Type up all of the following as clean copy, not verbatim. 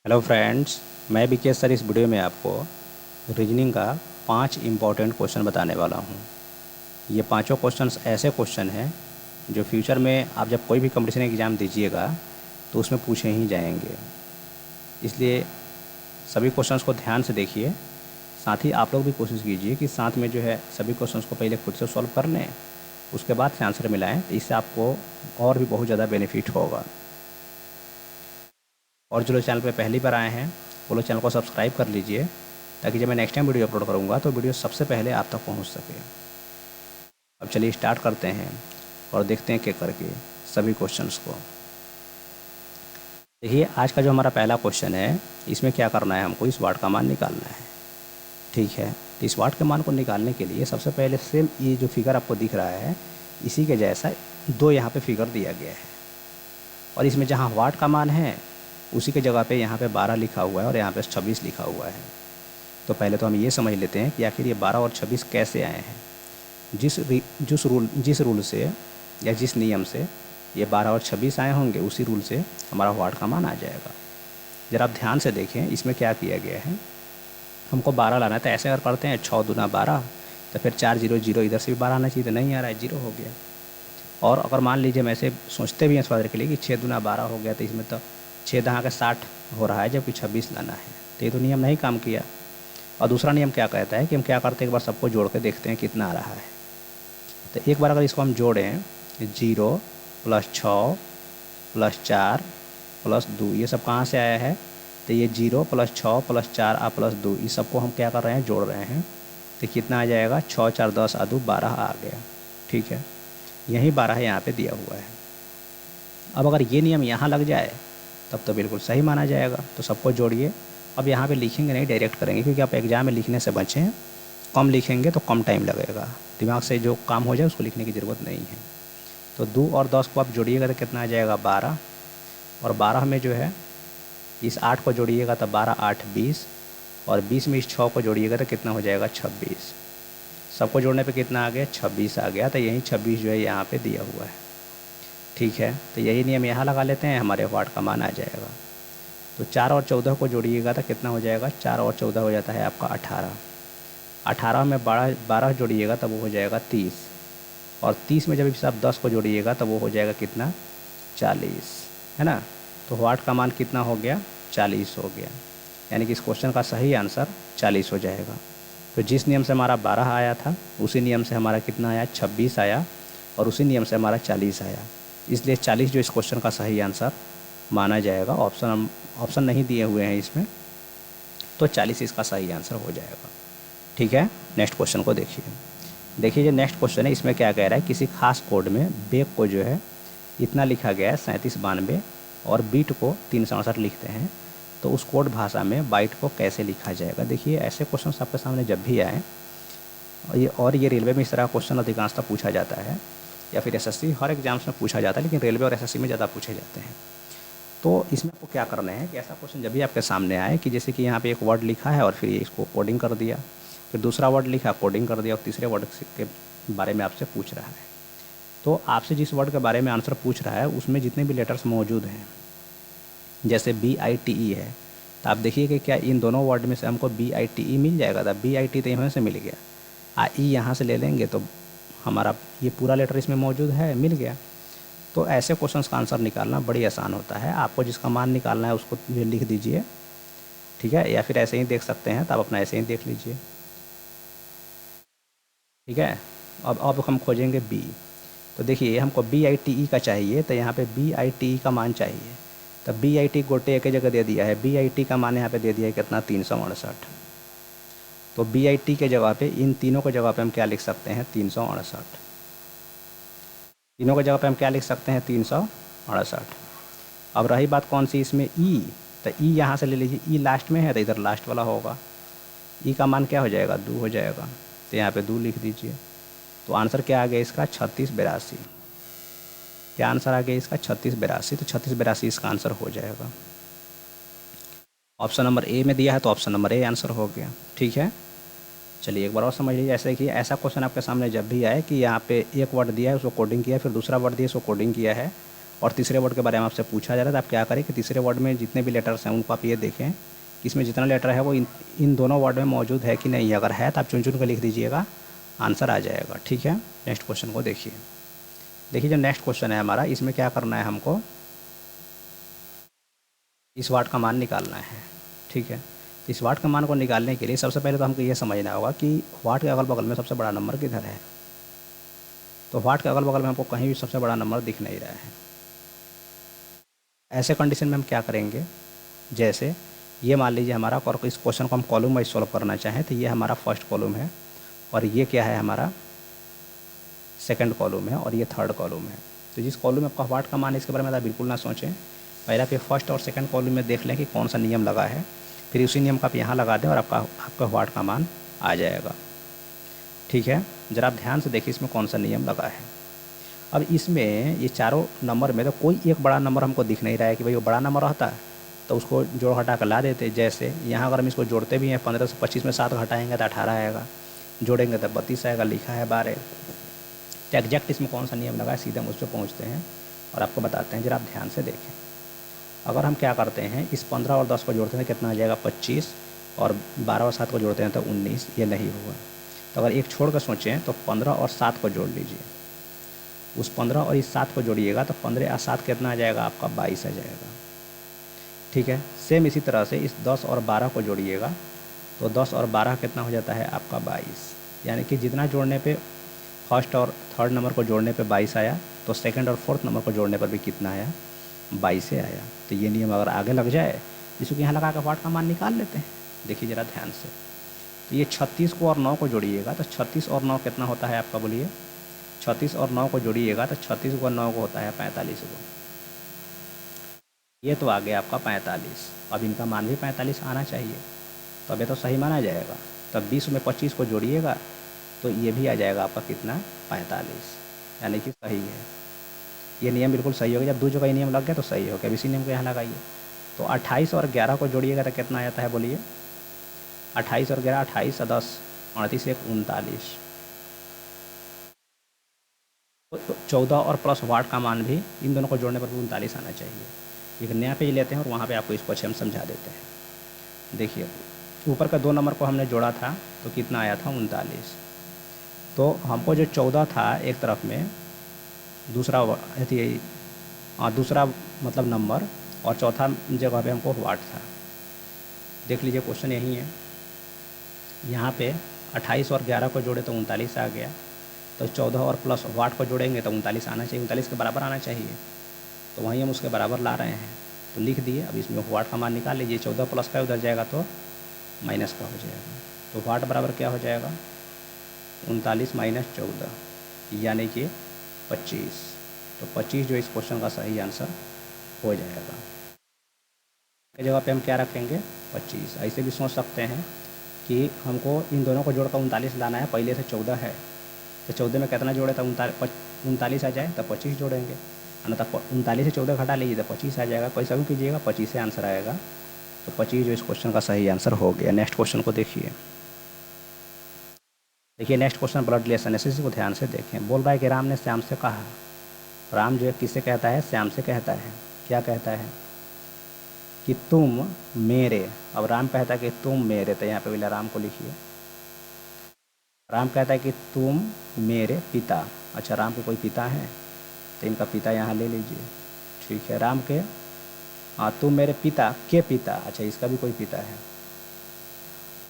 Hello friends, मैं BK sir इस video में आपको रीजनिंग का 5 इम्पॉर्टेंट क्वेश्चन बताने वाला हूँ। ये पांचों क्वेश्चंस ऐसे क्वेश्चन हैं जो फ्यूचर में आप जब कोई भी कंपटीशन एग्ज़ाम दीजिएगा तो उसमें पूछे ही जाएंगे। इसलिए सभी क्वेश्चंस को ध्यान से देखिए। साथ ही आप लोग भी कोशिश कीजिए कि साथ में जो है सभी क्वेश्चंस को पहले खुद से सॉल्व कर लें, उसके बाद से आंसर मिलाएं, तो इससे आपको और भी बहुत ज़्यादा बेनिफिट होगा। और जो लोग चैनल पे पहली बार आए हैं वो लोग चैनल को सब्सक्राइब कर लीजिए, ताकि जब मैं नेक्स्ट टाइम वीडियो अपलोड करूँगा तो वीडियो सबसे पहले आप तक पहुँच सके। अब चलिए स्टार्ट करते हैं और देखते हैं कि करके सभी क्वेश्चंस को। देखिए, आज का जो हमारा पहला क्वेश्चन है, इसमें क्या करना है, हमको इस वाट का मान निकालना है। ठीक है, तो इस वाट के मान को निकालने के लिए सबसे पहले सेम ये जो फिगर आपको दिख रहा है इसी के जैसा दो यहाँ पे फिगर दिया गया है, और इसमें जहाँ वाट का मान है उसी के जगह पे यहाँ पे 12 लिखा हुआ है और यहाँ पे 26 लिखा हुआ है। तो पहले तो हम ये समझ लेते हैं कि आखिर ये 12 और 26 कैसे आए हैं। जिस रूल से या जिस नियम से ये 12 और 26 आए होंगे, उसी रूल से हमारा वाट का मान आ जाएगा। ज़रा आप ध्यान से देखें, इसमें क्या किया गया है, हमको 12 लाना है तो ऐसे अगर करते हैं 6 दूना 12, तो फिर 4 0 0 इधर से भी 12 आना चाहिए, तो नहीं आ रहा है, 0 हो गया। और अगर मान लीजिए हम ऐसे सोचते भी हैं थोड़ा देर के लिए कि 6 दूना 12 हो गया, तो इसमें तो 6 दहाँ के 60 हो रहा है, जबकि 26 लाना है, तो ये तो नियम नहीं काम किया। और दूसरा नियम क्या कहता है कि हम क्या करते हैं, एक बार सबको जोड़ के देखते हैं कितना आ रहा है। तो एक बार अगर इसको हम जोड़ें, 0 + 6 + 4 + 2, ये सब कहाँ से आया है, तो ये 0 + 6 + 4 + 2, इस सबको हम क्या कर रहे हैं, जोड़ रहे हैं। तो कितना आ जाएगा, 6 4 10 2 12 आ गया। ठीक है, यही 12 यहाँ पे दिया हुआ है। अब अगर ये नियम यहाँ लग जाए तब तो बिल्कुल सही माना जाएगा। तो सबको जोड़िए। अब यहाँ पे लिखेंगे नहीं, डायरेक्ट करेंगे, क्योंकि आप एग्ज़ाम में लिखने से बचें। कम लिखेंगे तो कम टाइम लगेगा, दिमाग से जो काम हो जाए उसको लिखने की ज़रूरत नहीं है। तो 2 और 10 को आप जोड़िएगा तो कितना आ जाएगा, 12। और 12 में जो है इस 8 को जोड़िएगा तो 12 8 20, और 20 में इस 6 को जोड़िएगा तो कितना हो जाएगा, 26। सबको जोड़ने पे कितना आ गया, 26 आ गया। तो यही 26 जो है यहाँ पे दिया हुआ है। ठीक है, तो यही नियम यहाँ लगा लेते हैं, हमारे वाट का मान आ जाएगा। तो 4 और 14 को जोड़िएगा तो कितना हो जाएगा, 4 और 14 हो जाता है आपका 18। 18 में 12 जोड़िएगा तब वो हो जाएगा 30, और 30 में जब इस आप 10 को जोड़िएगा तब वो हो जाएगा कितना, 40, है ना। तो वाट का मान कितना हो गया, 40 हो गया। यानी कि इस क्वेश्चन का सही आंसर 40 हो जाएगा। तो जिस नियम से हमारा 12 आया था, उसी नियम से हमारा कितना आया, 26 आया, और उसी नियम से हमारा 40 आया। इसलिए 40 जो इस क्वेश्चन का सही आंसर माना जाएगा। ऑप्शन नहीं दिए हुए हैं इसमें, तो 40 इसका सही आंसर हो जाएगा। ठीक है, नेक्स्ट क्वेश्चन को देखिए जो नेक्स्ट क्वेश्चन है, इसमें क्या कह रहा है, किसी खास कोड में बेग को जो है इतना लिखा गया है 3792, और बीट को 368 लिखते हैं, तो उस कोड भाषा में बाइट को कैसे लिखा जाएगा। देखिए, ऐसे क्वेश्चन आपके सामने जब भी आए, और ये रेलवे में इस तरह क्वेश्चन अधिकांशतः पूछा जाता है, या फिर एसएससी हर एग्जाम्स में पूछा जाता है, लेकिन रेलवे और एसएससी में ज़्यादा पूछे जाते हैं। तो इसमें आपको क्या करना है कि ऐसा क्वेश्चन जब भी आपके सामने आए कि जैसे कि यहाँ पे एक वर्ड लिखा है और फिर इसको कोडिंग कर दिया, फिर दूसरा वर्ड लिखा, कोडिंग कर दिया, और तीसरे वर्ड के बारे में आपसे पूछ रहा है, तो आपसे जिस वर्ड के बारे में आंसर पूछ रहा है उसमें जितने भी लेटर्स मौजूद हैं, जैसे BITE है, तो आप देखिए कि क्या इन दोनों वर्ड में से हमको BITE मिल जाएगा। था BIT तो यहाँ से मिल गया, ई यहाँ से ले लेंगे तो हमारा ये पूरा लेटर इसमें मौजूद है, मिल गया। तो ऐसे क्वेश्चंस का आंसर निकालना बड़ी आसान होता है। आपको जिसका मान निकालना है उसको लिख दीजिए, ठीक है, या फिर ऐसे ही देख सकते हैं, तो आप अपना ऐसे ही देख लीजिए। ठीक है, अब हम खोजेंगे बी। तो देखिए, हमको BITE का चाहिए, तो यहाँ पे BITE का मान चाहिए। तो BIT गोटे एक जगह दे दिया है, BIT का मान यहाँ पे दे दिया है कितना, 368। तो BIT के जगह पे, इन तीनों के जगह पे हम क्या लिख सकते हैं, 368। तीनों की जगह पे हम क्या लिख सकते हैं, 368। अब रही बात कौन सी, इसमें ई, तो ई यहाँ से ले लीजिए, ई लास्ट में है तो इधर लास्ट वाला होगा। ई का मान क्या हो जाएगा, 2 हो जाएगा, तो यहाँ पे 2 लिख दीजिए। तो आंसर क्या आ गया इसका, 3682। क्या आंसर आ गया इसका, 3682। तो 3682 इसका आंसर हो जाएगा। ऑप्शन नंबर ए में दिया है तो ऑप्शन नंबर ए आंसर हो गया। ठीक है, चलिए एक बार और समझ लीजिए। ऐसे कि ऐसा क्वेश्चन आपके सामने जब भी आए कि यहाँ पे एक वर्ड दिया है उसको कोडिंग किया है, फिर दूसरा वर्ड दिया है उसको कोडिंग किया है, और तीसरे वर्ड के बारे में आपसे पूछा जा रहा है, तो आप क्या करें कि तीसरे वर्ड में जितने भी लेटर्स हैं उनको आप ये देखें कि इसमें जितना लेटर है वो इन दोनों वर्ड में मौजूद है कि नहीं है। अगर है तो आप चुन चुन कर लिख दीजिएगा, आंसर आ जाएगा। ठीक है, नेक्स्ट क्वेश्चन को देखिए। देखिए जो नेक्स्ट क्वेश्चन है हमारा, इसमें क्या करना है, हमको इस वाट का मान निकालना है। ठीक है, तो इस वाट का मान को निकालने के लिए सबसे पहले तो हमको ये समझना होगा कि वाट के अगल बगल में सबसे बड़ा नंबर किधर है। तो वाट के अगल बगल में हमको कहीं भी सबसे बड़ा नंबर दिख नहीं रहा है। ऐसे कंडीशन में हम क्या करेंगे, जैसे ये मान लीजिए हमारा, और इस क्वेश्चन को हम कॉलम वाइज सॉल्व करना चाहें तो ये हमारा फर्स्ट कॉलम है और ये क्या है, हमारा सेकंड कॉलम है और ये थर्ड कॉलम है। तो जिस कॉलम में आपका वाट का मान है इसके बारे में बिल्कुल ना सोचें, पहले आप फर्स्ट और सेकंड कॉलम में देख लें कि कौन सा नियम लगा है, फिर उसी नियम का आप यहाँ लगा दें और आपका वाट का मान आ जाएगा। ठीक है, ज़रा आप ध्यान से देखिए इसमें कौन सा नियम लगा है। अब इसमें ये चारों नंबर में तो कोई एक बड़ा नंबर हमको दिख नहीं रहा है कि भाई वो बड़ा नंबर रहता है तो उसको जोड़ घटा कर ला देते। जैसे यहाँ अगर हम इसको जोड़ते भी हैं, 15 से 25 में 7 घटाएंगे तो 18 आएगा, जोड़ेंगे तो 32 आएगा, लिखा है 12। तो एग्जैक्ट इसमें कौन सा नियम लगा है, सीधे हम उस पर पहुँचते हैं और आपको बताते हैं, जरा आप ध्यान से देखें। अगर हम क्या करते हैं, इस 15 और 10 को जोड़ते हैं कितना आ जाएगा 25, और 12 और 7 को जोड़ते हैं तो 19, ये नहीं हुआ। तो अगर एक छोड़ कर सोचें तो 15 और 7 को जोड़ लीजिए, उस 15 और इस 7 को जोड़िएगा तो 15 और 7 कितना आ जाएगा, आपका 22 आ जाएगा। ठीक है, सेम इसी तरह से इस 10 और 12 को जोड़िएगा तो 10 और 12 कितना हो जाता है, आपका 22। यानी कि जितना जोड़ने पे फर्स्ट और थर्ड नंबर को जोड़ने पे 22 आया, तो सेकंड और फोर्थ नंबर को जोड़ने पर भी कितना आया, 22 से आया। तो ये नियम अगर आगे लग जाए, इसको यहाँ लगा कर वाट का मान निकाल लेते हैं। देखिए ज़रा ध्यान से, तो ये 36 को और 9 को जोड़िएगा तो 36 और 9 कितना होता है आपका, बोलिए। 36 और 9 को जोड़िएगा तो 36 को 9 को होता है 45 को। ये तो आ गया आपका 45। अब इनका मान भी 45 आना चाहिए, तो अब ये तो सही माना जाएगा। तब 20 में 25 को जोड़िएगा तो ये भी आ जाएगा आपका कितना, 45, यानी कि सही है। ये नियम बिल्कुल सही हो गया, जब दो जगह नियम लग गया तो सही हो गया। अब इसी नियम को यहाँ लगाइए तो 28 और 11 को जोड़िएगा तो कितना आ जाता है, बोलिए। 28 और 11, 28 और 10, 38 एक 39। 14 और प्लस वाट का मान भी इन दोनों को जोड़ने पर 39 आना चाहिए। एक नया पेज लेते हैं और वहाँ पे आपको इसको अच्छे हम समझा देते हैं। देखिए ऊपर का 2 नंबर को हमने जोड़ा था तो कितना आया था, 39। तो हमको जो 14 था एक तरफ में, दूसरा दूसरा मतलब नंबर, और चौथा जगह पे हमको वाट था। देख लीजिए क्वेश्चन यही है, यहाँ पे 28 और 11 को जोड़े तो 39 आ गया, तो 14 और प्लस वाट को जोड़ेंगे तो 39 आना चाहिए, 39 के बराबर आना चाहिए। तो वहीं हम उसके बराबर ला रहे हैं, तो लिख दिए। अब इसमें वाट का मान निकाल लीजिए, 14 प्लस का उधर जाएगा तो माइनस का हो जाएगा, तो वाट बराबर क्या हो जाएगा, 39 माइनस 14 यानी कि 25। तो 25 जो इस क्वेश्चन का सही आंसर हो जाएगा। की जगह पे हम क्या रखेंगे, 25। ऐसे भी सोच सकते हैं कि हमको इन दोनों को जोड़कर 39 लाना है, पहले से 14 है तो 14 में कितना जोड़े तो 39 आ जाए, तो 25 जोड़ेंगे, ना तो 39 से 14 घटा लीजिए तो 25 आ जाएगा। कैसा भी कीजिएगा 25 से आंसर आएगा। तो 25 जो इस क्वेश्चन का सही आंसर हो गया। नेक्स्ट क्वेश्चन को देखिए। देखिए नेक्स्ट क्वेश्चन ब्लड रिलेशन, इसी को ध्यान से देखें। बोल रहा है कि राम ने श्याम से कहा, राम जो है किससे कहता है, श्याम से कहता है। क्या कहता है कि तुम मेरे, अब राम कहता है कि तुम मेरे, तो यहाँ पे पहले राम को लिखिए। राम कहता है कि तुम मेरे पिता, अच्छा राम के कोई पिता हैं तो इनका पिता यहाँ ले लीजिए। ठीक है, राम के, हाँ तुम मेरे पिता के पिता, अच्छा इसका भी कोई पिता है,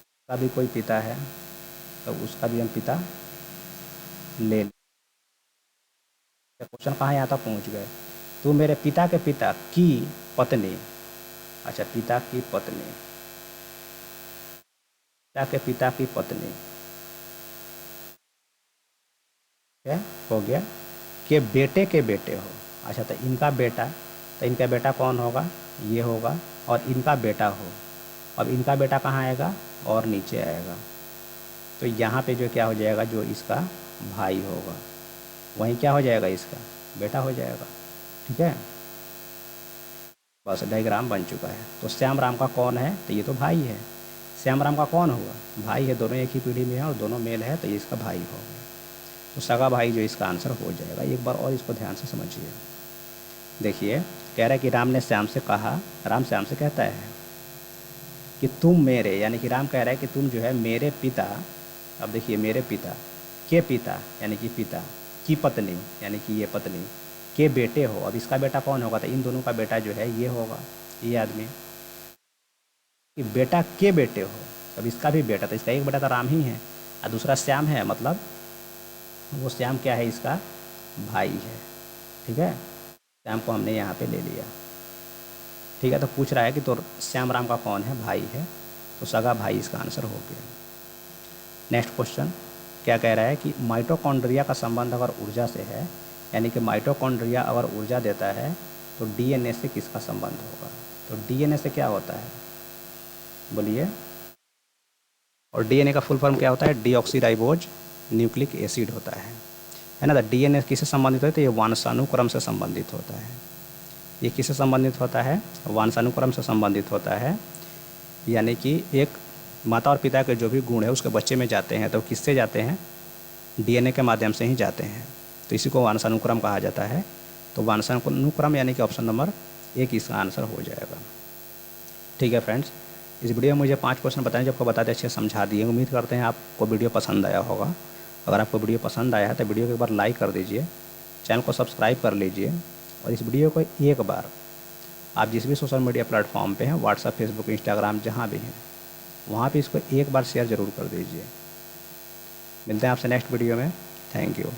इसका भी कोई पिता है तो उसका भी हम पिता ले। क्वेश्चन कहाँ यहाँ तक पहुँच गए, तुम मेरे पिता के पिता की पत्नी, अच्छा पिता की पत्नी, पिता के पिता की पत्नी, क्या हो गया, के बेटे के बेटे हो। अच्छा तो इनका बेटा, तो इनका बेटा कौन होगा, ये होगा, और इनका बेटा हो। अब इनका बेटा कहाँ आएगा, और नीचे आएगा, तो यहाँ पे जो क्या हो जाएगा, जो इसका भाई होगा वहीं क्या हो जाएगा, इसका बेटा हो जाएगा। ठीक है, बस डायग्राम बन चुका है। तो श्याम राम का कौन है, तो ये तो भाई है। श्याम राम का कौन हुआ, भाई है, दोनों एक ही पीढ़ी में है और दोनों मेल है, तो ये इसका भाई होगा। तो सगा भाई जो इसका आंसर हो जाएगा। एक बार और इसको ध्यान से समझिए। देखिए, कह रहा है कि राम ने श्याम से कहा, राम श्याम से कहता है कि तुम मेरे, यानी कि राम कह रहा है कि तुम जो है मेरे पिता, अब देखिए मेरे पिता के पिता यानी कि पिता की पत्नी यानी कि ये पत्नी के बेटे हो। अब इसका बेटा कौन होगा? तो इन दोनों का बेटा जो है ये होगा, ये आदमी। कि बेटा के बेटे हो, अब इसका भी बेटा, तो इसका एक बेटा तो राम ही है और दूसरा श्याम है, मतलब वो श्याम क्या है? इसका भाई है। ठीक है, श्याम को हमने यहाँ पे ले लिया। ठीक है, तो पूछ रहा है कि तो श्याम राम का कौन है? भाई है, तो सगा भाई इसका आंसर हो गया। नेक्स्ट क्वेश्चन क्या कह रहा है कि माइटोकॉन्ड्रिया का संबंध अगर ऊर्जा से है, यानी कि माइटोकॉन्ड्रिया अगर ऊर्जा देता है तो डीएनए से किसका संबंध होगा? तो डीएनए से क्या होता है, बोलिए। और डीएनए का फुल फॉर्म क्या होता है? डीऑक्सीराइबोज न्यूक्लिक एसिड होता है ना। तो डीएनए किससे संबंधित होता है? तो ये वंशानुक्रम से संबंधित होता है। ये किससे संबंधित होता है? वंशानुक्रम से संबंधित होता है, यानी कि एक माता और पिता के जो भी गुण है उसके बच्चे में जाते हैं, तो किससे जाते हैं? डीएनए के माध्यम से ही जाते हैं। तो इसी को वंशानुक्रम कहा जाता है। तो वंशानुक्रम यानी कि ऑप्शन नंबर 1 इसका आंसर हो जाएगा। ठीक है फ्रेंड्स, इस वीडियो में मुझे 5 क्वेश्चन बताएं जो आपको बताते अच्छे समझा दिए। उम्मीद करते हैं आपको वीडियो पसंद आया होगा। अगर आपको वीडियो पसंद आया है तो वीडियो को एक बार लाइक कर दीजिए, चैनल को सब्सक्राइब कर लीजिए, और इस वीडियो को एक बार आप जिस भी सोशल मीडिया प्लेटफॉर्म पे हैं, व्हाट्सएप, फेसबुक, इंस्टाग्राम, जहाँ भी हैं, वहाँ पे इसको एक बार शेयर ज़रूर कर दीजिए। मिलते हैं आपसे नेक्स्ट वीडियो में। Thank you.